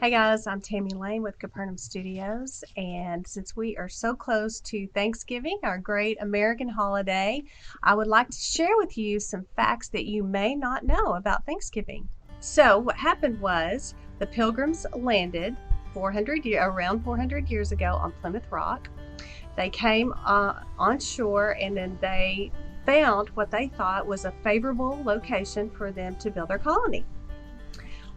Hey guys, I'm Tammy Lane with Capernaum Studios, and since we are so close to Thanksgiving, our great American holiday, I would like to share with you some facts that you may not know about Thanksgiving. So, what happened was the Pilgrims landed around 400 years ago on Plymouth Rock. They came on shore and then they found what they thought was a favorable location for them to build their colony.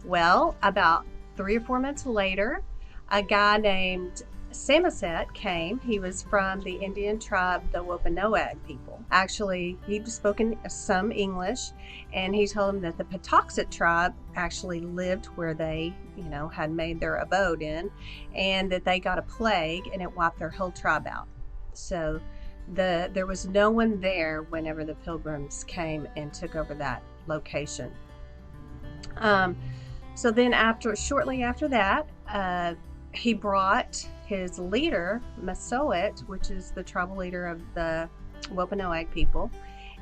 Well, about 3 or 4 months later, a guy named Samoset came. He was from the Indian tribe, the Wampanoag people. Actually, he'd spoken some English, and he told them that the Patuxet tribe actually lived where they, had made their abode in, and that they got a plague and it wiped their whole tribe out. So there was no one there whenever the Pilgrims came and took over that location. So then, shortly after that, he brought his leader, Massoet, which is the tribal leader of the Wampanoag people,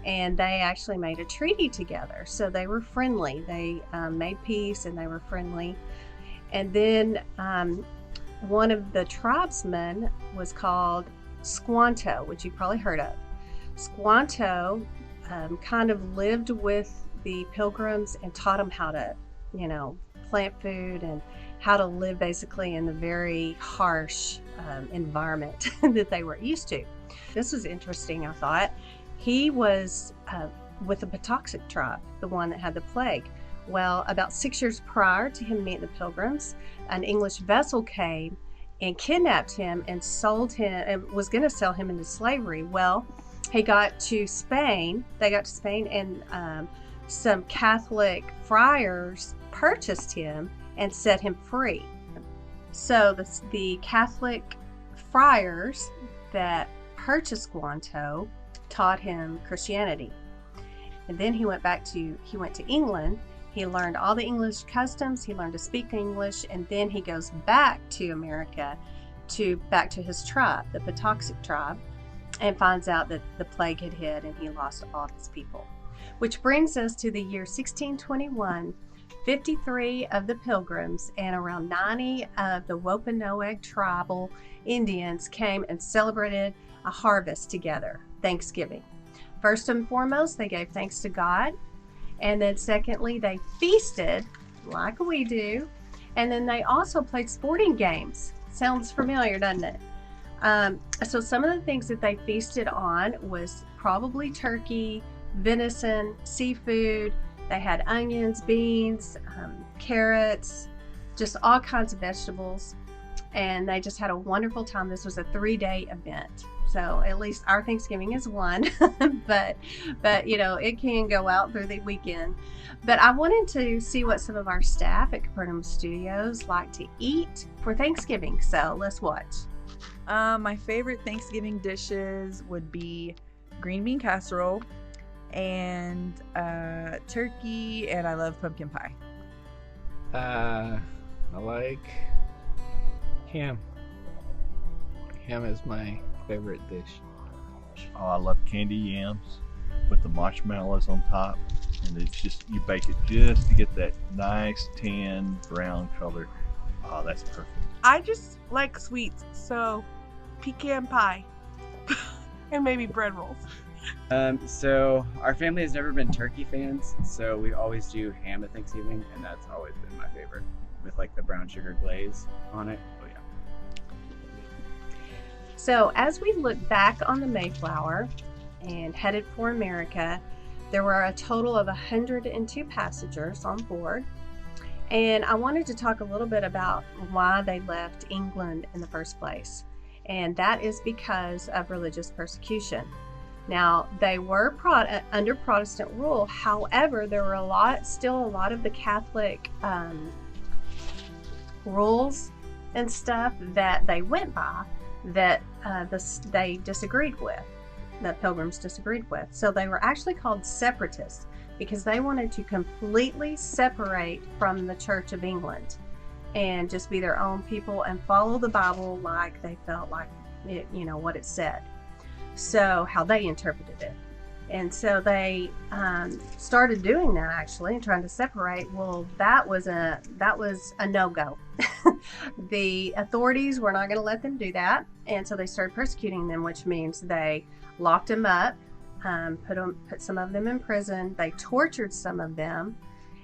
and they actually made a treaty together. So they were friendly. They made peace and they were friendly. And then one of the tribesmen was called Squanto, which you've probably heard of. Squanto kind of lived with the Pilgrims and taught them how to plant food and how to live basically in the very harsh environment that they were used to. This was interesting, I thought. He was with the Patuxet tribe, the one that had the plague. Well, about 6 years prior to him meeting the Pilgrims, an English vessel came and kidnapped him and sold him and was going to sell him into slavery. Well, he got to Spain. They got to Spain and some Catholic friars purchased him and set him free. So the Catholic friars that purchased Squanto taught him Christianity. And then he went to England. He learned all the English customs. He learned to speak English. And then he goes back to America, back to his tribe, the Patuxet tribe, and finds out that the plague had hit and he lost all his people. Which brings us to the year 1621. 53 of the Pilgrims and around 90 of the Wampanoag tribal Indians came and celebrated a harvest together, Thanksgiving. First and foremost, they gave thanks to God. And then secondly, they feasted like we do. And then they also played sporting games. Sounds familiar, doesn't it? So some of the things that they feasted on was probably turkey, venison, seafood. They had onions, beans, carrots, just all kinds of vegetables. And they just had a wonderful time. This was a 3-day event. So at least our Thanksgiving is one, but it can go out through the weekend. But I wanted to see what some of our staff at Capernaum Studios like to eat for Thanksgiving. So let's watch. My favorite Thanksgiving dishes would be green bean casserole and turkey, and I love pumpkin pie. I like ham. Ham is my favorite dish. Oh, I love candy yams with the marshmallows on top, and it's just, you bake it just to get that nice tan brown color. Oh, that's perfect. I just like sweets, so pecan pie and maybe bread rolls. So our family has never been turkey fans, so we always do ham at Thanksgiving, and that's always been my favorite, with like the brown sugar glaze on it. Oh yeah. So as we look back on the Mayflower and headed for America, there were a total of 102 passengers on board. And I wanted to talk a little bit about why they left England in the first place. And that is because of religious persecution. Now, they were under Protestant rule. However, there were still a lot of the Catholic rules and stuff that they went by that they disagreed with, that Pilgrims disagreed with. So they were actually called separatists because they wanted to completely separate from the Church of England and just be their own people and follow the Bible like they felt like it, what it said. So how they interpreted it. And so they started doing that actually, and trying to separate. Well, that was a no-go. The authorities were not going to let them do that, and so they started persecuting them, which means they locked them up, put some of them in prison. They tortured some of them,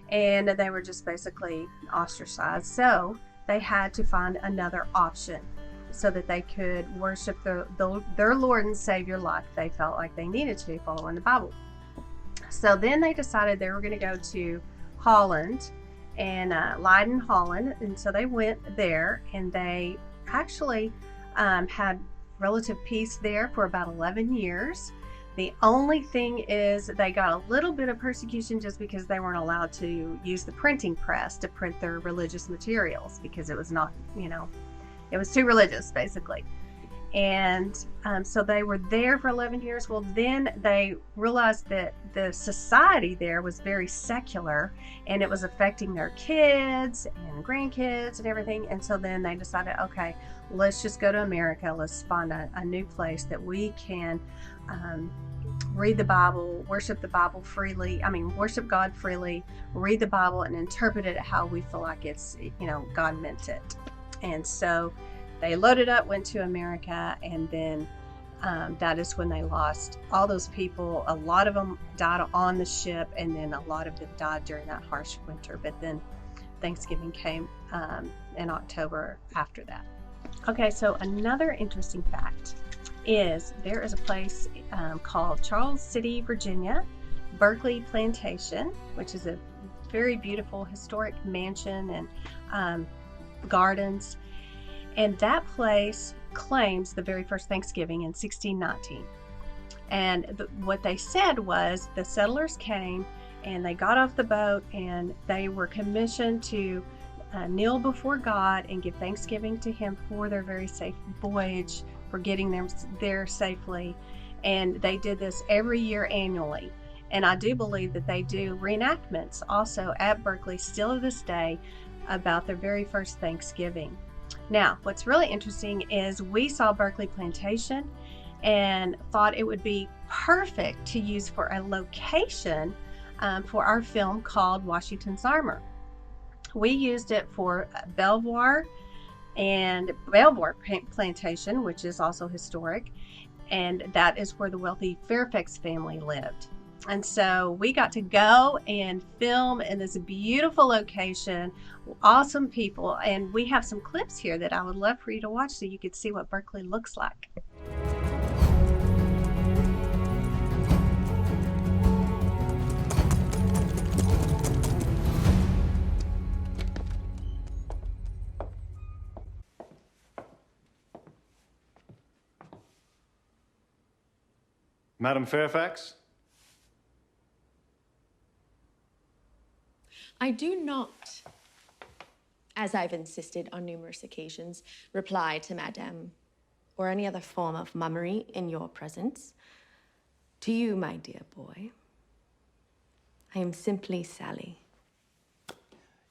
and they were just basically ostracized. So they had to find another option so that they could worship their Lord and Savior like they felt like they needed to, following the Bible. So then they decided they were going to go to Holland and Leiden, Holland. And so they went there, and they actually had relative peace there for about 11 years. The only thing is they got a little bit of persecution just because they weren't allowed to use the printing press to print their religious materials, because it was not, it was too religious, basically. And so they were there for 11 years. Well, then they realized that the society there was very secular, and it was affecting their kids and grandkids and everything. And so then they decided, okay, let's just go to America. Let's find a new place that we can read the Bible, worship the Bible freely. Worship God freely, read the Bible, and interpret it how we feel like it's, God meant it. And so they loaded up, went to America, and then that is when they lost all those people. A lot of them died on the ship, and then a lot of them died during that harsh winter. But then Thanksgiving came in October after that. Okay, so another interesting fact is there is a place called Charles City, Virginia, Berkeley Plantation, which is a very beautiful historic mansion and gardens. And that place claims the very first Thanksgiving in 1619. And what they said was the settlers came and they got off the boat, and they were commissioned to kneel before God and give thanksgiving to Him for their very safe voyage, for getting them there safely. And they did this every year annually. And I do believe that they do reenactments also at Berkeley still to this day about their very first Thanksgiving. Now, what's really interesting is we saw Berkeley Plantation and thought it would be perfect to use for a location for our film called Washington's Armor. We used it for Belvoir Plantation, which is also historic, and that is where the wealthy Fairfax family lived. And so we got to go and film in this beautiful location, awesome people, and we have some clips here that I would love for you to watch so you could see what Berkeley looks like. Madam Fairfax? I do not, as I've insisted on numerous occasions, reply to Madame or any other form of mummery in your presence. To you, my dear boy, I am simply Sally.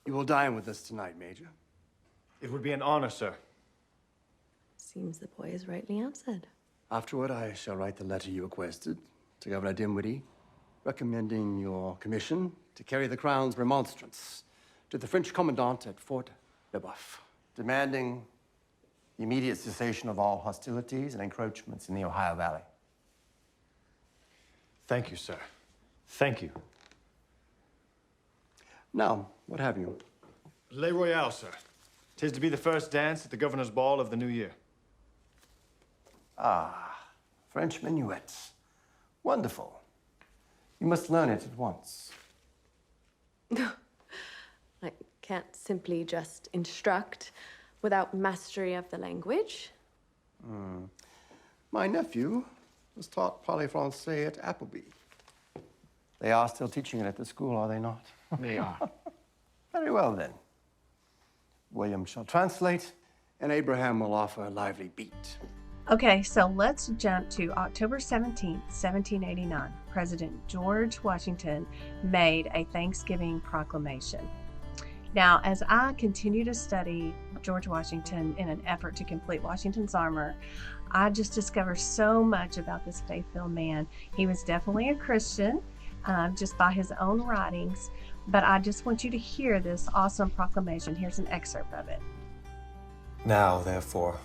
You will dine with us tonight, Major. It would be an honor, sir. Seems the boy is rightly answered. Afterward, I shall write the letter you requested to Governor Dinwiddie, recommending your commission to carry the Crown's remonstrance to the French commandant at Fort LeBoeuf, demanding the immediate cessation of all hostilities and encroachments in the Ohio Valley. Thank you, sir. Thank you. Now, what have you? Le Royale, sir. 'Tis to be the first dance at the governor's ball of the new year. Ah, French minuets. Wonderful. You must learn it at once. I can't simply just instruct without mastery of the language. My nephew was taught parler français at Appleby. They are still teaching it at the school, are they not? They are. Very well, then. William shall translate, and Abraham will offer a lively beat. Okay, so let's jump to October 17th, 1789. President George Washington made a Thanksgiving proclamation. Now, as I continue to study George Washington in an effort to complete Washington's armor, I just discovered so much about this faith-filled man. He was definitely a Christian, just by his own writings, but I just want you to hear this awesome proclamation. Here's an excerpt of it. Now, therefore,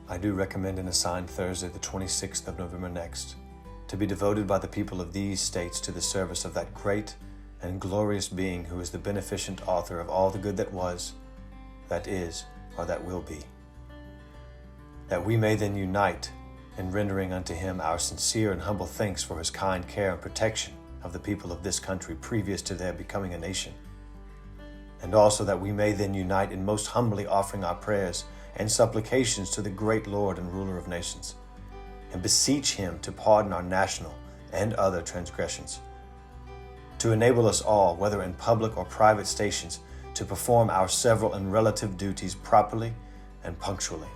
I do recommend and assign Thursday, the 26th of November next, to be devoted by the people of these states to the service of that great and glorious being who is the beneficent author of all the good that was, that is, or that will be. That we may then unite in rendering unto him our sincere and humble thanks for his kind care and protection of the people of this country previous to their becoming a nation. And also that we may then unite in most humbly offering our prayers and supplications to the great Lord and ruler of nations, and beseech him to pardon our national and other transgressions, to enable us all, whether in public or private stations, to perform our several and relative duties properly and punctually,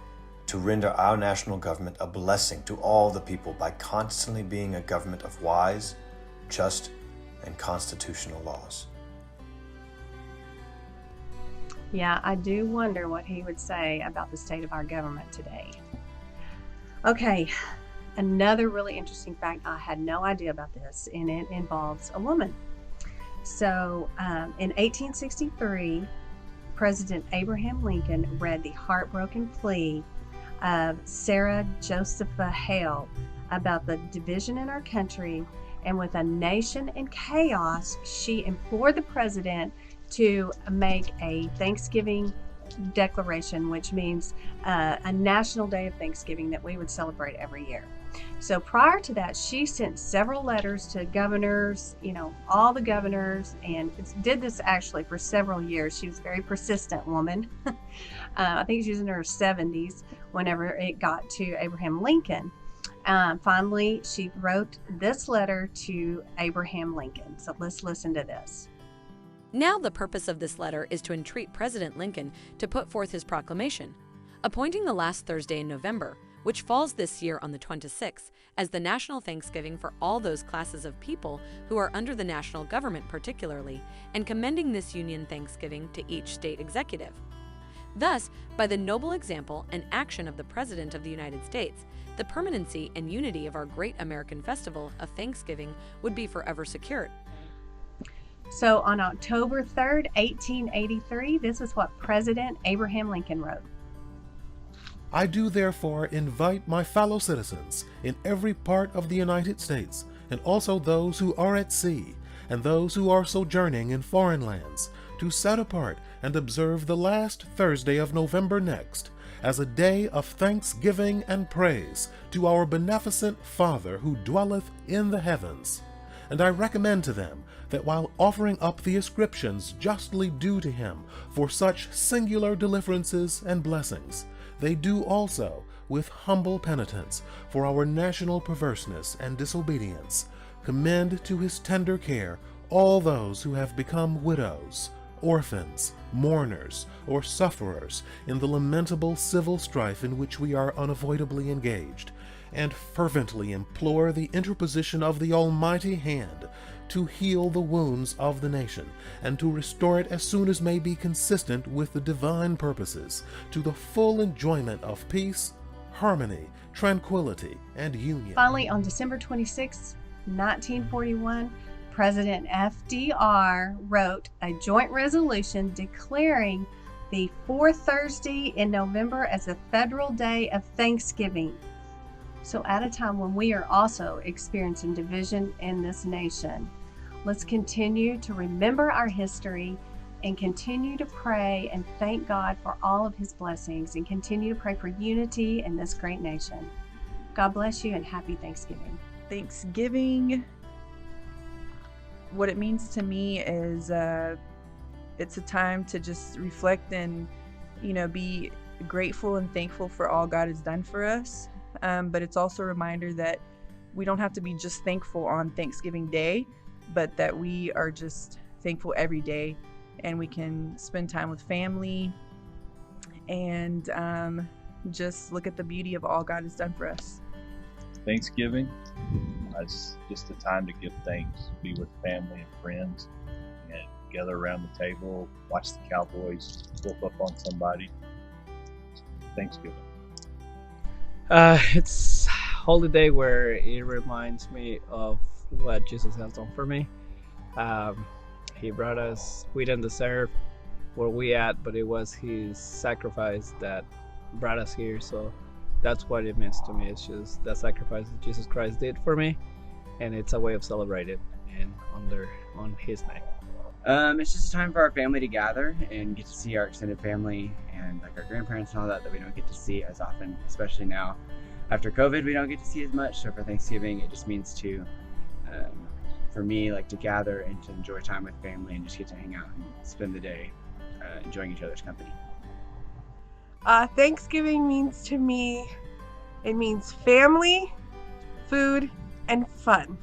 to render our national government a blessing to all the people by constantly being a government of wise, just, and constitutional laws. Yeah, I do wonder what he would say about the state of our government today. Okay, another really interesting fact, I had no idea about this, and it involves a woman. So in 1863, President Abraham Lincoln read the heartbroken plea of Sarah Josepha Hale about the division in our country, and with a nation in chaos, she implored the president to make a Thanksgiving declaration, which means a national day of Thanksgiving that we would celebrate every year. So prior to that, she sent several letters to governors, all the governors, and did this actually for several years. She was a very persistent woman. I think she was in her 70s whenever it got to Abraham Lincoln. Finally, she wrote this letter to Abraham Lincoln. So let's listen to this. Now the purpose of this letter is to entreat President Lincoln to put forth his proclamation, appointing the last Thursday in November, which falls this year on the 26th, as the national Thanksgiving for all those classes of people who are under the national government particularly, and commending this Union Thanksgiving to each state executive. Thus, by the noble example and action of the President of the United States, the permanency and unity of our great American festival of Thanksgiving would be forever secured. So on October 3rd, 1883, this is what President Abraham Lincoln wrote. I do therefore invite my fellow citizens in every part of the United States, and also those who are at sea, and those who are sojourning in foreign lands, to set apart and observe the last Thursday of November next, as a day of thanksgiving and praise to our beneficent Father who dwelleth in the heavens. And I recommend to them that while offering up the ascriptions justly due to him for such singular deliverances and blessings, they do also, with humble penitence for our national perverseness and disobedience, commend to his tender care all those who have become widows, orphans, mourners, or sufferers in the lamentable civil strife in which we are unavoidably engaged, and fervently implore the interposition of the Almighty hand to heal the wounds of the nation, and to restore it as soon as may be consistent with the divine purposes, to the full enjoyment of peace, harmony, tranquility, and union. Finally, on December 26, 1941, President FDR wrote a joint resolution declaring the fourth Thursday in November as a federal day of Thanksgiving. So at a time when we are also experiencing division in this nation, let's continue to remember our history and continue to pray and thank God for all of his blessings, and continue to pray for unity in this great nation. God bless you and happy Thanksgiving. Thanksgiving, what it means to me is it's a time to just reflect and be grateful and thankful for all God has done for us. But it's also a reminder that we don't have to be just thankful on Thanksgiving Day, but that we are just thankful every day, and we can spend time with family and just look at the beauty of all God has done for us. Thanksgiving is just a time to give thanks, be with family and friends, and together around the table, watch the Cowboys whoop up on somebody. Thanksgiving. It's a holiday where it reminds me of what Jesus has done for me. He brought us, we didn't deserve where we at, but it was his sacrifice that brought us here. So that's what it means to me. It's just that sacrifice that Jesus Christ did for me, and it's a way of celebrating and on his name. It's just a time for our family to gather and get to see our extended family and like our grandparents and all that we don't get to see as often, especially now after COVID. We don't get to see as much. So for Thanksgiving, it just means to, for me, like to gather and to enjoy time with family and just get to hang out and spend the day enjoying each other's company. Thanksgiving means to me, it means family, food, and fun.